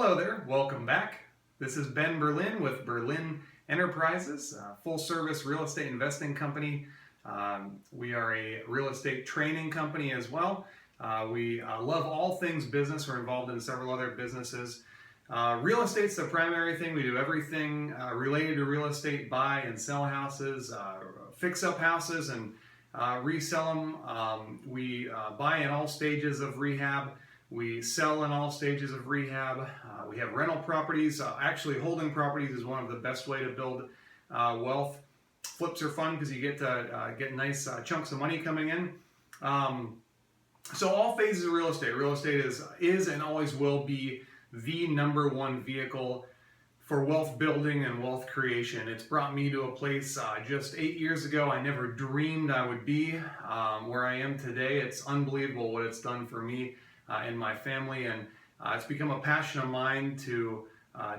Hello there, welcome back. This is Ben Berlin with Berlin Enterprises, a full-service real estate investing company. We are a real estate training company as well. We love all things business. We're involved in several other businesses. Real estate's the primary thing. We do everything related to real estate, buy and sell houses, fix up houses and resell them. We buy in all stages of rehab. We sell in all stages of rehab. We have rental properties. Actually, holding properties is one of the best way to build wealth. Flips are fun because you get to get nice chunks of money coming in. So all phases of real estate. Real estate is and always will be the #1 vehicle for wealth building and wealth creation. It's brought me to a place just 8 years ago I never dreamed I would be. Where I am today, it's unbelievable what it's done for me and my family, and it's become a passion of mine to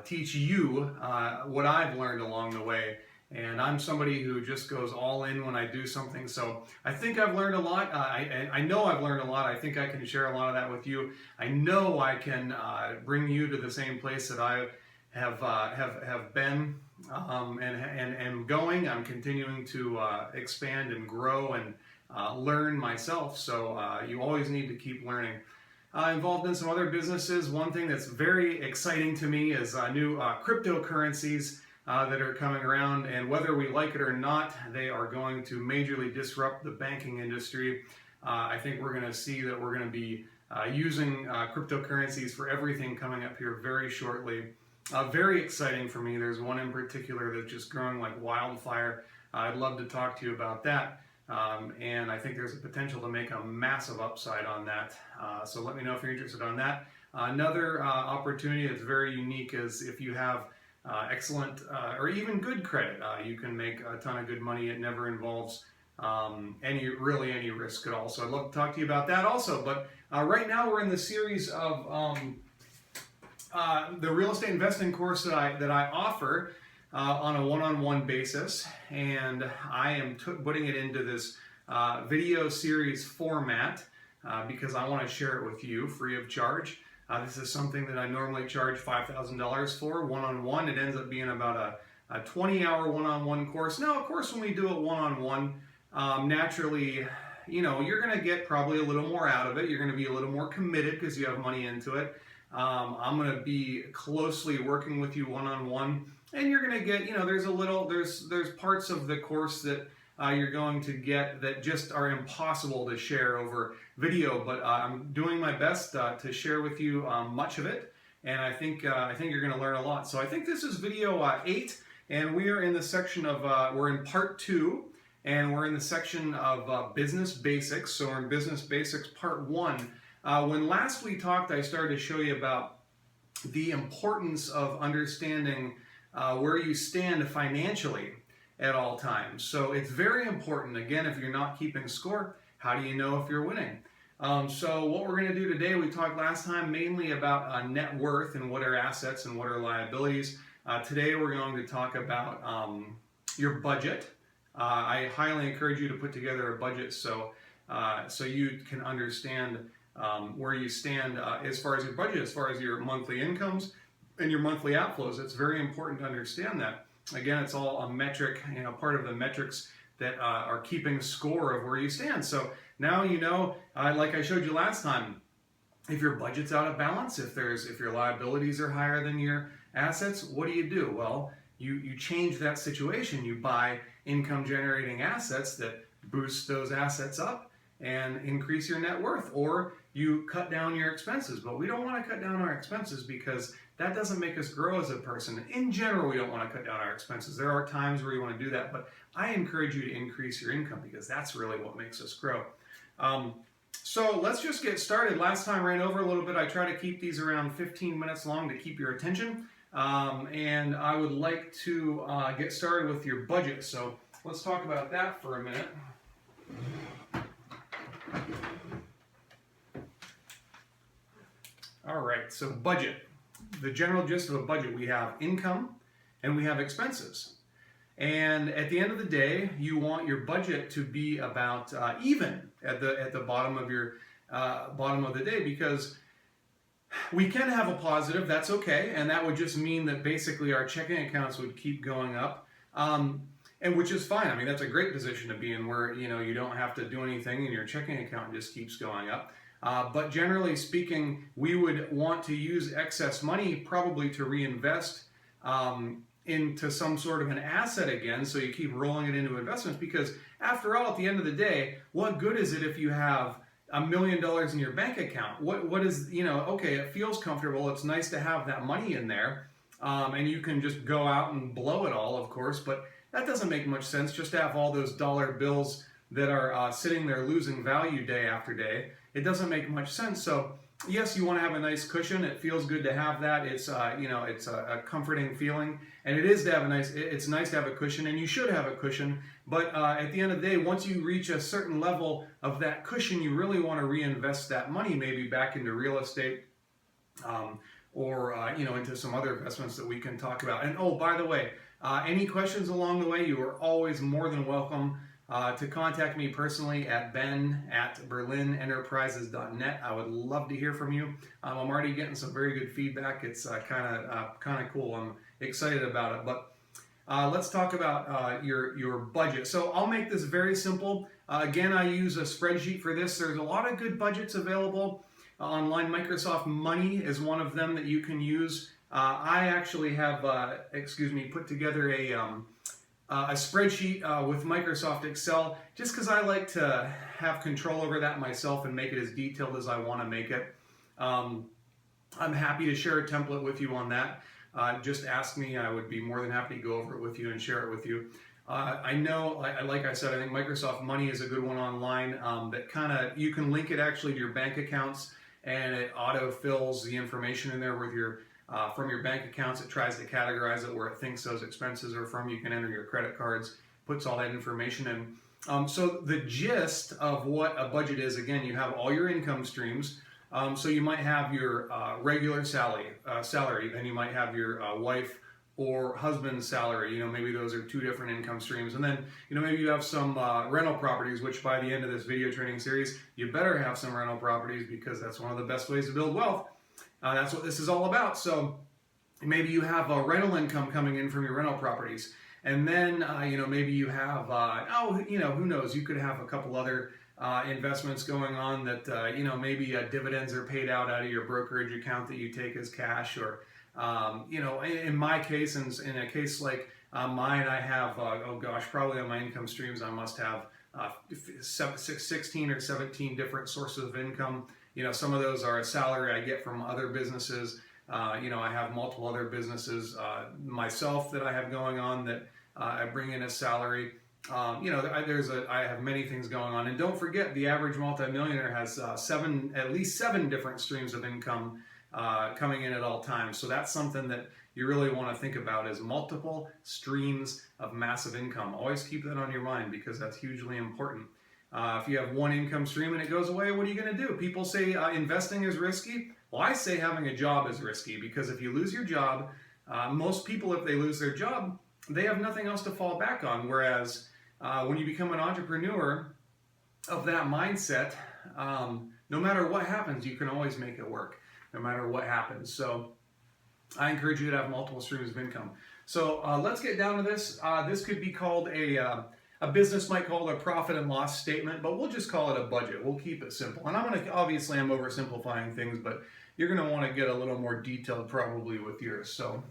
teach you what I've learned along the way. And I'm somebody who just goes all in when I do something. So I think I've learned a lot. I know I've learned a lot. I think I can share a lot of that with you. I know I can bring you to the same place that I have been and going. I'm continuing to expand and grow and learn myself. So you always need to keep learning. Involved in some other businesses. One thing that's very exciting to me is new cryptocurrencies that are coming around, and whether we like it or not, they are going to majorly disrupt the banking industry. I think we're going to see that we're going to be using cryptocurrencies for everything coming up here very shortly. Very exciting for me. There's one in particular that's just growing like wildfire. I'd love to talk to you about that. And I think there's a potential to make a massive upside on that. So let me know if you're interested on that. Another opportunity that's very unique is if you have excellent or even good credit, you can make a ton of good money. It never involves any risk at all. So I'd love to talk to you about that also. But right now we're in the series of the real estate investing course that I offer. On a one-on-one basis, and I am putting it into this video series format because I want to share it with you free of charge. This is something that I normally charge $5,000 for, one-on-one. It ends up being about a 20-hour one-on-one course. Now, of course, when we do it one-on-one, naturally, you know, you're going to get probably a little more out of it. You're going to be a little more committed because you have money into it. I'm going to be closely working with you one-on-one. And you're going to get, you know, there's parts of the course that you're going to get that just are impossible to share over video. But I'm doing my best to share with you much of it, and I think you're going to learn a lot. So I think this is video 8, and we are in the section of we're in part 2, and we're in the section of business basics. So we're in business basics part 1. When last we talked, I started to show you about the importance of understanding where you stand financially at all times. So it's very important. Again, if you're not keeping score, how do you know if you're winning? So what we're going to do today, we talked last time mainly about net worth and what are assets and what are liabilities. Today we're going to talk about your budget. I highly encourage you to put together a budget so you can understand where you stand as far as your budget, as far as your monthly incomes and your monthly outflows. It's very important to understand that. Again, it's all a metric, you know, part of the metrics that are keeping score of where you stand. So now you know, like I showed you last time, if your budget's out of balance, if your liabilities are higher than your assets, what do? Well, you change that situation. You buy income generating assets that boost those assets up and increase your net worth, or you cut down your expenses. But we don't want to cut down our expenses because that doesn't make us grow as a person. In general, we don't want to cut down our expenses. There are times where you want to do that, but I encourage you to increase your income because that's really what makes us grow. So let's just get started. Last time I ran over a little bit. I try to keep these around 15 minutes long to keep your attention. And I would like to get started with your budget. So let's talk about that for a minute. All right, so budget. The general gist of a budget, we have income and we have expenses. And at the end of the day, you want your budget to be about even at the bottom of your bottom of the day, because We can have a positive, that's okay, and that would just mean that basically our checking accounts would keep going up, and which is fine. I mean, that's a great position to be in where, you know, you don't have to do anything and your checking account just keeps going up. But generally speaking, we would want to use excess money probably to reinvest into some sort of an asset again, so you keep rolling it into investments, because after all, at the end of the day, what good is it if you have $1 million in your bank account? What is, you know, okay, it feels comfortable, it's nice to have that money in there, and you can just go out and blow it all, of course, but that doesn't make much sense, just to have all those dollar bills that are sitting there losing value day after day. It doesn't make much sense. So yes, you want to have a nice cushion. It feels good to have that. It's you know, it's a comforting feeling, and it is to have a nice. It's nice to have a cushion, and you should have a cushion. But at the end of the day, once you reach a certain level of that cushion, you really want to reinvest that money, maybe back into real estate, or you know, into some other investments that we can talk about. And oh, by the way, any questions along the way, you are always more than welcome to contact me personally at ben@berlinenterprises.net. I would love to hear from you. I'm already getting some very good feedback. It's kind of cool. I'm excited about it. But let's talk about your budget. So I'll make this very simple. Again, I use a spreadsheet for this. There's a lot of good budgets available online. Microsoft Money is one of them that you can use. I actually have, put together a spreadsheet with Microsoft Excel, just because I like to have control over that myself and make it as detailed as I want to make it. I'm happy to share a template with you on that. Just ask me. I would be more than happy to go over it with you and share it with you. I know, like I said, I think Microsoft Money is a good one online that you can link it actually to your bank accounts, and it auto-fills the information in there with your from your bank accounts. It tries to categorize it where it thinks those expenses are from. You can enter your credit cards, puts all that information in. So the gist of what a budget is, again, you have all your income streams. So you might have your regular salary, then you might have your wife or husband's salary. You know, maybe those are two different income streams. And then, you know, maybe you have some rental properties, which by the end of this video training series, you better have some rental properties, because that's one of the best ways to build wealth. That's what this is all about. So maybe you have a rental income coming in from your rental properties. And then, you know, maybe you have, you know, who knows, you could have a couple other investments going on that, you know, maybe dividends are paid out of your brokerage account that you take as cash, or, you know, in my case, in a case like mine, I have, probably on my income streams, I must have 16 or 17 different sources of income. You know, some of those are a salary I get from other businesses. You know, I have multiple other businesses myself that I have going on that I bring in a salary. You know, I have many things going on. And don't forget, the average multimillionaire has at least seven different streams of income coming in at all times. So that's something that you really want to think about, is multiple streams of massive income. Always keep that on your mind, because that's hugely important. If you have one income stream and it goes away, what are you going to do? People say investing is risky. Well, I say having a job is risky, because if you lose your job, most people, if they lose their job, they have nothing else to fall back on. Whereas when you become an entrepreneur of that mindset, no matter what happens, you can always make it work, no matter what happens. So I encourage you to have multiple streams of income. So let's get down to this. This could be called a business might call it a profit and loss statement, but we'll just call it a budget. We'll keep it simple. And obviously I'm oversimplifying things, but you're going to want to get a little more detailed probably with yours. So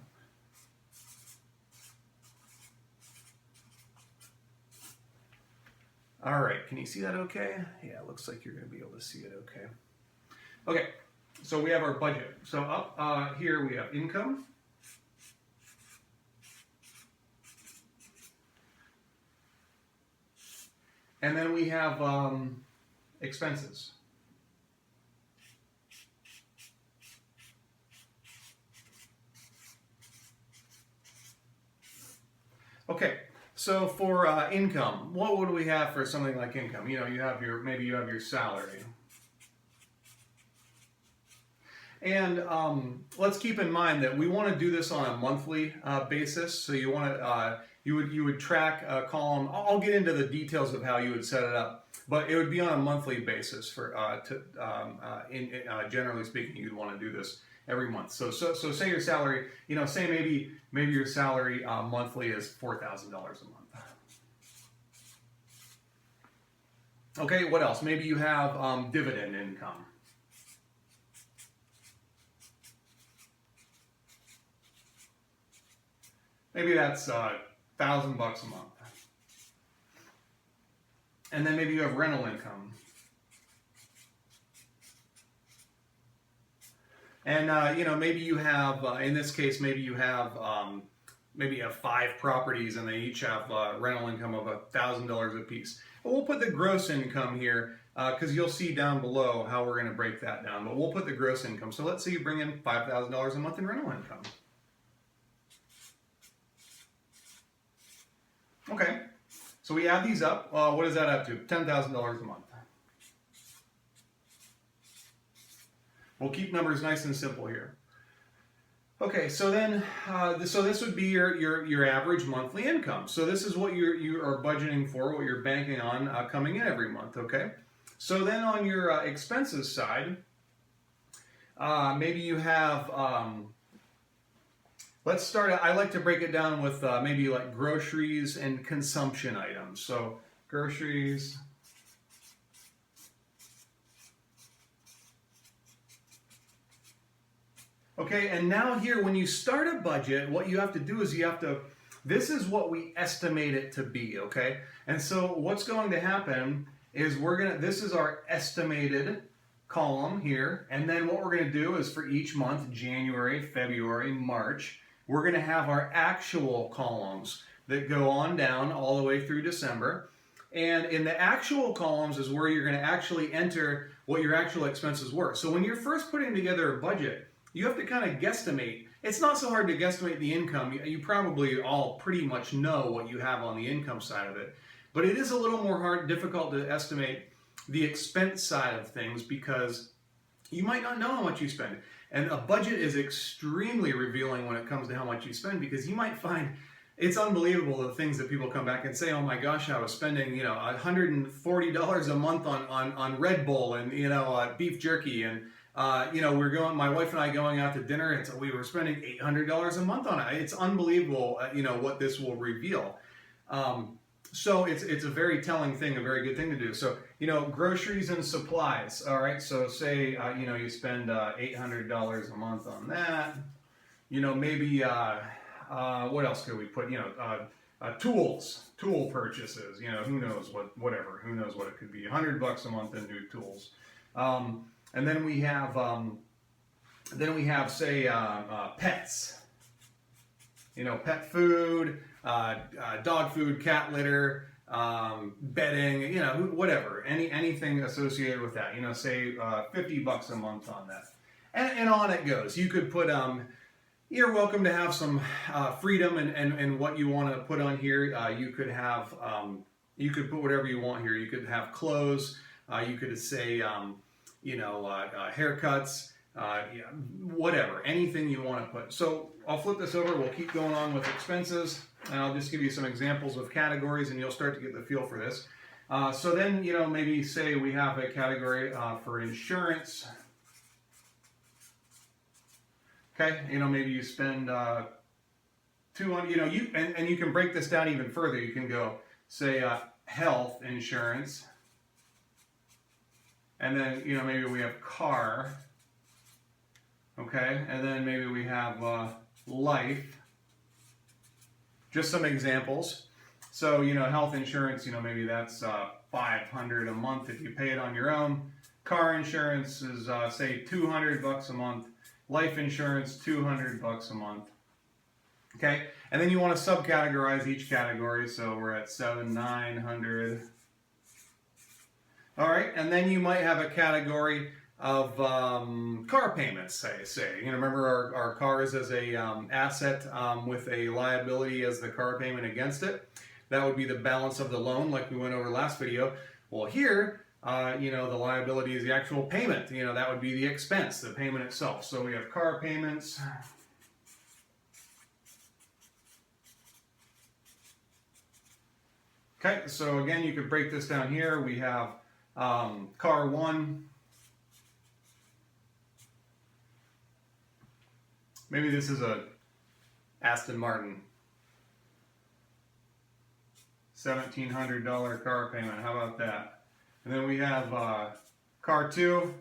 all right, can you see that okay? Yeah, it looks like you're going to be able to see it okay. Okay, so we have our budget. So up here we have income. And then we have expenses. Okay, so for income, what would we have for something like income? You know, maybe you have your salary. And let's keep in mind that we want to do this on a monthly basis. So you want to you would track a column. I'll get into the details of how you would set it up. but it would be on a monthly basis for generally speaking, you'd want to do this every month. So say your salary, say maybe your salary monthly is $4,000 a month. Okay, what else? Maybe you have dividend income. Maybe that's $1,000 a month. And then maybe you have rental income. And maybe you have, in this case, maybe you have 5 properties, and they each have rental income of $1,000 a piece. But we'll put the gross income here because you'll see down below how we're going to break that down. But we'll put the gross income. So let's say you bring in $5,000 a month in rental income. Okay, so we add these up. What does that up to? $10,000 a month. We'll keep numbers nice and simple here. Okay, so then, so this would be your average monthly income. So this is what you are budgeting for, what you're banking on coming in every month. Okay, so then on your expenses side, maybe you have. Let's start. I like to break it down with maybe like groceries and consumption items. So groceries. Okay, and now here, when you start a budget, what you have to do is this is what we estimate it to be, okay? And so what's going to happen is this is our estimated column here, and then what we're gonna do is for each month, January, February, March, we're going to have our actual columns that go on down all the way through December. And in the actual columns is where you're going to actually enter what your actual expenses were. So when you're first putting together a budget, you have to kind of guesstimate. It's not so hard to guesstimate the income. You probably all pretty much know what you have on the income side of it. But it is a little more difficult to estimate the expense side of things because you might not know how much you spend. And a budget is extremely revealing when it comes to how much you spend, because you might find it's unbelievable the things that people come back and say, oh my gosh, I was spending, $140 a month on Red Bull and, beef jerky. And, my wife and I going out to dinner, we were spending $800 a month on it. It's unbelievable, what this will reveal. So it's a very telling thing, a very good thing to do. So, groceries and supplies. All right. So say, you spend $800 a month on that. Maybe, what else could we put? Tool purchases. Who knows who knows what it could be. $100 a month in new tools. And then we have, say, pets. Pet food. Dog food, cat litter, bedding, whatever, anything associated with that. Say $50 a month on that, and on it goes. You could put you're welcome to have some freedom and what you want to put on here. You could have you could put whatever you want here. You could have clothes. You could say haircuts. Whatever, anything you want to put. So I'll flip this over. We'll keep going on with expenses, and I'll just give you some examples of categories, and you'll start to get the feel for this. So then, maybe say we have a category for insurance. Okay, maybe you spend $200. And you can break this down even further. You can go say health insurance, and then maybe we have car. Okay, and then maybe we have life. Just some examples. So, health insurance, maybe that's $500 a month if you pay it on your own. Car insurance is, say, $200 a month. Life insurance, $200 a month. Okay, and then you want to subcategorize each category. So we're at $700, $900. All right, and then you might have a category of car payments, say. Remember our cars as a asset with a liability as the car payment against it. That would be the balance of the loan, like we went over last video. Well, here, the liability is the actual payment. That would be the expense, the payment itself. So we have car payments. Okay, so again, you could break this down here. We have car 1. Maybe this is a Aston Martin. $1,700 car payment. How about that? And then we have car 2.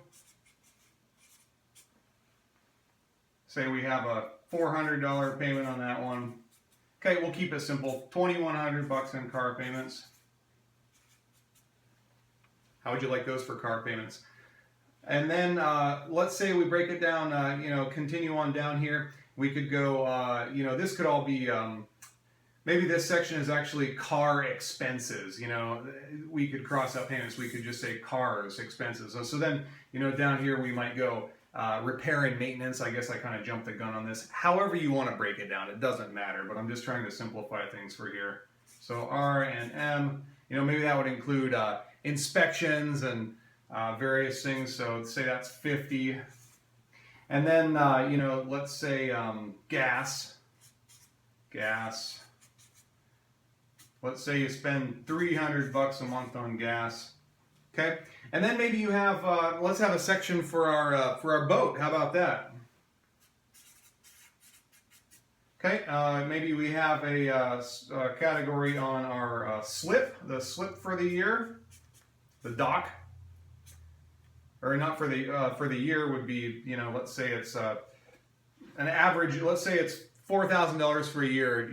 Say we have a $400 payment on that one. Okay, we'll keep it simple. $2,100 in car payments. How would you like those for car payments? And then let's say we break it down, continue on down here. We could go, this could all be, maybe this section is actually car expenses. We could cross out payments. We could just say cars expenses. So then, down here we might go repair and maintenance. I guess I kind of jumped the gun on this. However you want to break it down, it doesn't matter, but I'm just trying to simplify things for here. So R and M, maybe that would include inspections and various things. So say that's 50. And then, let's say gas. Let's say you spend $300 a month on gas. Okay, and then maybe you have, let's have a section for our boat. How about that? Okay, maybe we have a category on our slip, the slip for the year, the dock, or not for the year would be, let's say it's an average. Let's say it's $4,000 for a year.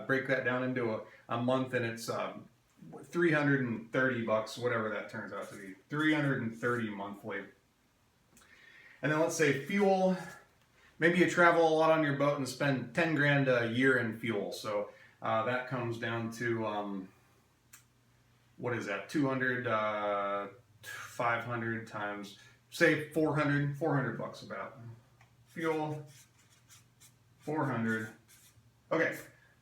Break that down into a month, and it's $330, whatever that turns out to be, $330 monthly. And then let's say fuel. Maybe you travel a lot on your boat and spend 10 grand a year in fuel. So that comes down to, what is that? 200, 500 times, say 400 bucks about. Fuel, 400. Okay,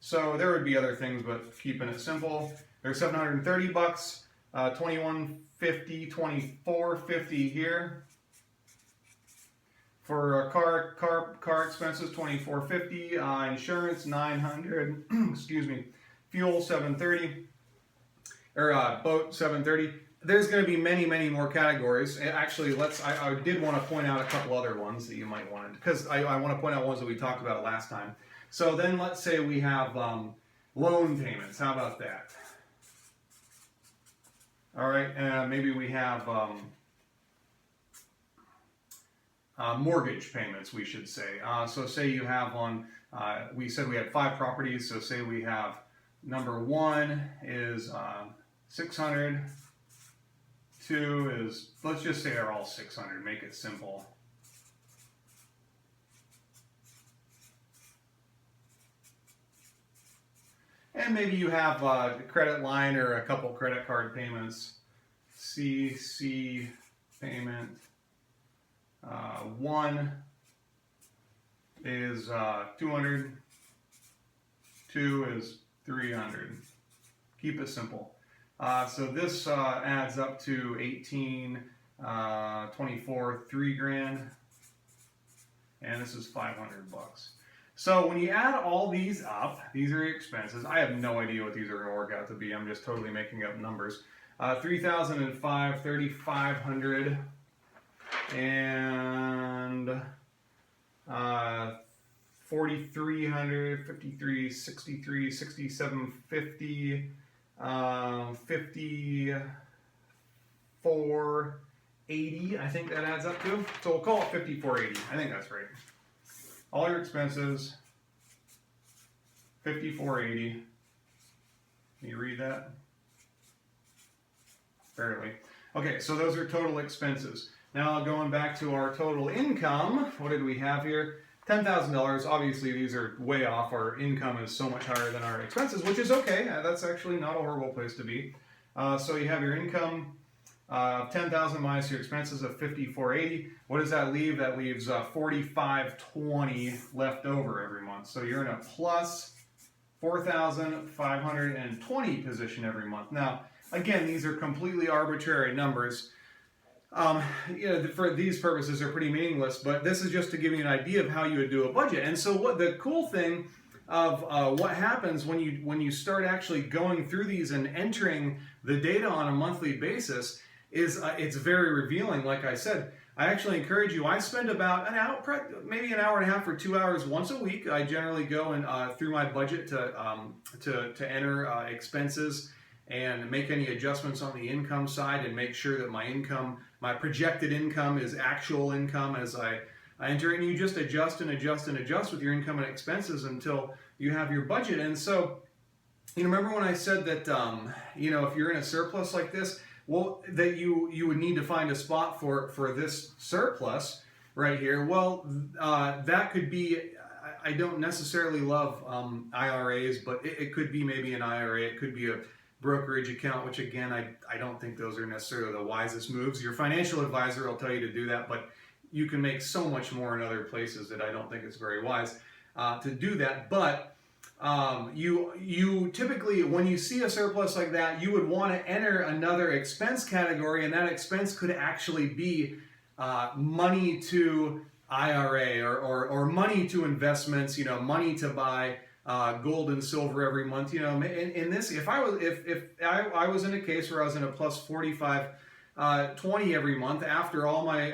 so there would be other things, but keeping it simple. There's $730, $2,150, $2,450 here. For car expenses, $2,450. Insurance, $900. Excuse me. Fuel, $730. Or boat, $730. There's going to be many, many more categories. Actually, I did want to point out a couple other ones that you might want to, because I want to point out ones that we talked about last time. So then let's say we have loan payments. How about that? All right, maybe we have mortgage payments, we should say. So say you have we said we had 5 properties, so say we have number 1 is 600, 2 is, let's just say they're all 600, make it simple. And maybe you have a credit line or a couple credit card payments. CC payment. 1 is 200. 2 is 300. Keep it simple. So this adds up to 18, 24, 3 grand. And this is 500 bucks. So when you add all these up, these are expenses. I have no idea what these are going to work out to be. I'm just totally making up numbers. 3,005, 3,500, and 4,300, 53, 63, 67, 50, 54, 80. I think that adds up to. So we'll call it 5480. I think that's right. All your expenses, 5480. Can you read that? Barely. Okay, so those are total expenses. Now going back to our total income, what did we have here? $10,000. Obviously these are way off. Our income is so much higher than our expenses, which is okay. That's actually not a horrible place to be. So you have your income, 10,000 minus your expenses of 5480. What does that leave? That leaves 4520 left over every month. So you're in a plus 4,520 position every month. Now, again, these are completely arbitrary numbers. For these purposes are pretty meaningless, but this is just to give you an idea of how you would do a budget. And so what the cool thing of what happens when you start actually going through these and entering the data on a monthly basis is it's very revealing. Like I said, I actually encourage you. I spend about an hour, maybe an hour and a half or 2 hours once a week. I generally go and through my budget to enter expenses and make any adjustments on the income side and make sure that my projected income is actual income as I enter it. And you just adjust and adjust and adjust with your income and expenses until you have your budget. And so, remember when I said that, if you're in a surplus like this, well, that you would need to find a spot for this surplus right here. Well, that could be, I don't necessarily love IRAs, but it could be maybe an IRA. It could be a brokerage account, which again, I don't think those are necessarily the wisest moves. Your financial advisor will tell you to do that, but you can make so much more in other places that I don't think it's very wise to do that. But you typically, when you see a surplus like that, you would want to enter another expense category, and that expense could actually be money to IRA or money to investments, money to buy gold and silver every month. In this, if I was in a case where I was in a plus 45, 20 every month after all my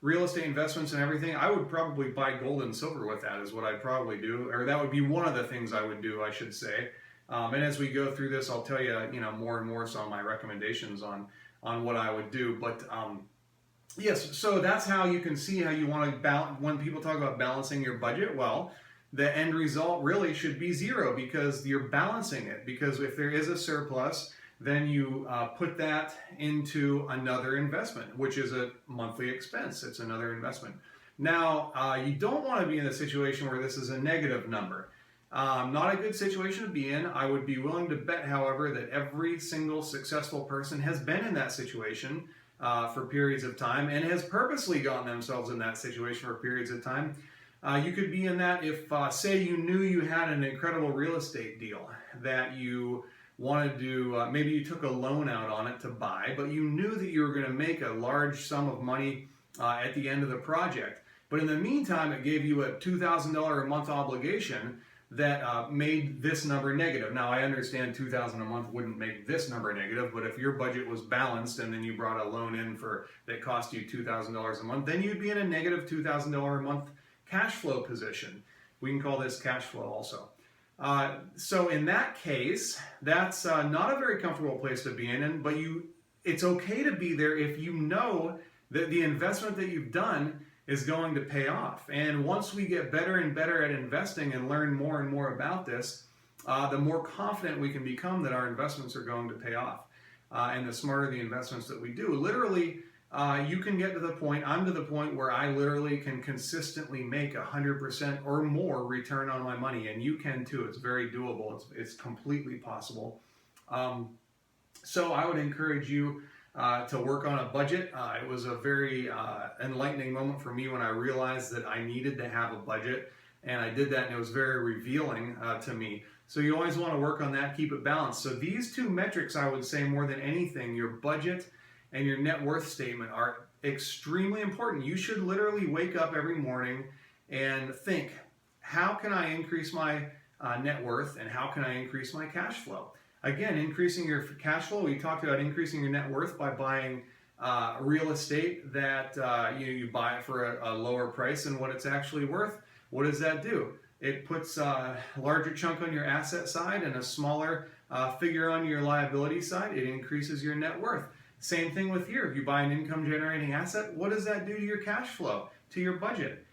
real estate investments and everything, I would probably buy gold and silver with that is what I'd probably do, or that would be one of the things I would do, I should say. And as we go through this, I'll tell you, more and more so on my recommendations on what I would do. But yes, so that's how you can see how you want to balance. When people talk about balancing your budget, well, the end result really should be zero because you're balancing it. Because if there is a surplus, then you put that into another investment, which is a monthly expense. It's another investment. Now, you don't want to be in a situation where this is a negative number. Not a good situation to be in. I would be willing to bet, however, that every single successful person has been in that situation for periods of time and has purposely gotten themselves in that situation for periods of time. You could be in that if, say, you knew you had an incredible real estate deal that you wanted to, maybe you took a loan out on it to buy, but you knew that you were going to make a large sum of money at the end of the project. But in the meantime, it gave you a $2,000 a month obligation that made this number negative. Now, I understand $2,000 a month wouldn't make this number negative, but if your budget was balanced and then you brought a loan in that cost you $2,000 a month, then you'd be in a negative $2,000 a month cash flow position. We can call this cash flow also. So in that case, that's not a very comfortable place to be in, but it's okay to be there if you know that the investment that you've done is going to pay off. And once we get better and better at investing and learn more and more about this, the more confident we can become that our investments are going to pay off. And the smarter the investments that we do. Literally, you can get to the point, I'm to the point where I literally can consistently make 100% or more return on my money, and you can too. It's very doable. It's completely possible. So I would encourage you to work on a budget. It was a very enlightening moment for me when I realized that I needed to have a budget, and I did that, and it was very revealing to me. So you always want to work on that, keep it balanced. So these two metrics, I would say more than anything, your budget and your net worth statement, are extremely important. You should literally wake up every morning and think, how can I increase my net worth and how can I increase my cash flow? Again, increasing your cash flow, we talked about increasing your net worth by buying real estate that you buy for a lower price than what it's actually worth. What does that do? It puts a larger chunk on your asset side and a smaller figure on your liability side. It increases your net worth. Same thing with here. If you buy an income generating asset, what does that do to your cash flow, to your budget?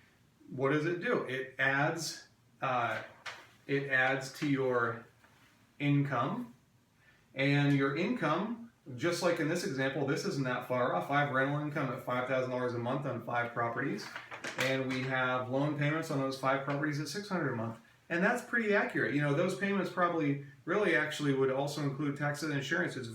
What does it do? It adds to your income, and your income, just like in this example, this isn't that far off. I have rental income at $5,000 a month on 5 properties, and we have loan payments on those 5 properties at $600 a month. And that's pretty accurate. Those payments probably really actually would also include taxes and insurance. It's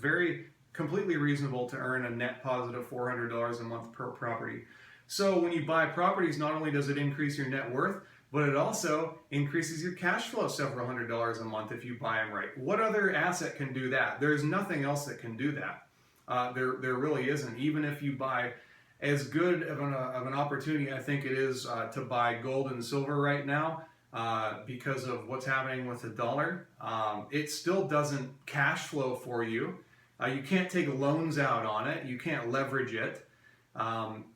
completely reasonable to earn a net positive $400 a month per property. So when you buy properties, not only does it increase your net worth, but it also increases your cash flow several $100s a month if you buy them right. What other asset can do that? There's nothing else that can do that. There really isn't. Even if you buy as good of an opportunity, I think it is to buy gold and silver right now. because of what's happening with the dollar. It still doesn't cash flow for you. You can't take loans out on it. You can't leverage it.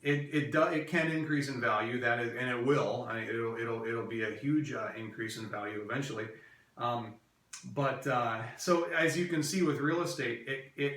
It can increase in value. That is, and it will. I mean, it'll be a huge increase in value eventually. So as you can see with real estate,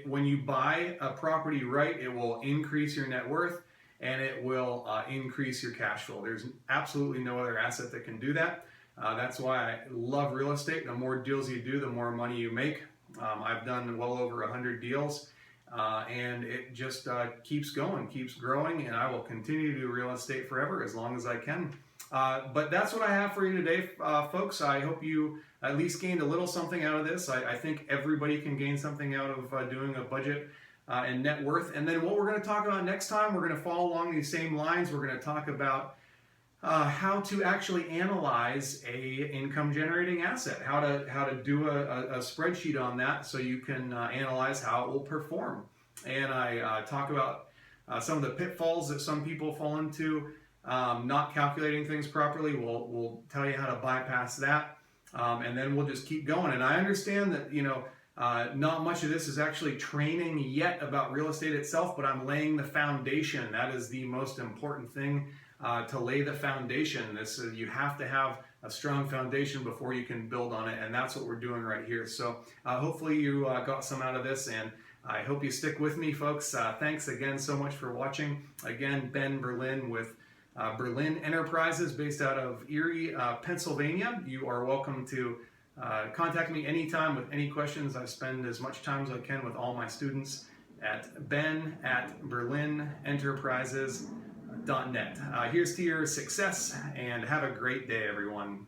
when you buy a property right, it will increase your net worth and it will increase your cash flow. There's absolutely no other asset that can do that. That's why I love real estate. The more deals you do, the more money you make. I've done well over 100 deals, and it just keeps going, keeps growing, and I will continue to do real estate forever as long as I can. But that's what I have for you today, folks. I hope you at least gained a little something out of this. I think everybody can gain something out of doing a budget and net worth. And then what we're going to talk about next time, we're going to follow along these same lines. We're going to talk about how to actually analyze a income generating asset, how to do a spreadsheet on that so you can analyze how it will perform. And I talk about some of the pitfalls that some people fall into, not calculating things properly. We'll tell you how to bypass that, and then we'll just keep going. And I understand that not much of this is actually training yet about real estate itself, but I'm laying the foundation. That is the most important thing. To lay the foundation. You have to have a strong foundation before you can build on it, and that's what we're doing right here. So hopefully you got some out of this, and I hope you stick with me, folks. Thanks again so much for watching. Again, Ben Berlin with Berlin Enterprises, based out of Erie, Pennsylvania. You are welcome to contact me anytime with any questions. I spend as much time as I can with all my students at ben@berlinenterprises.net. Here's to your success, and have a great day, everyone.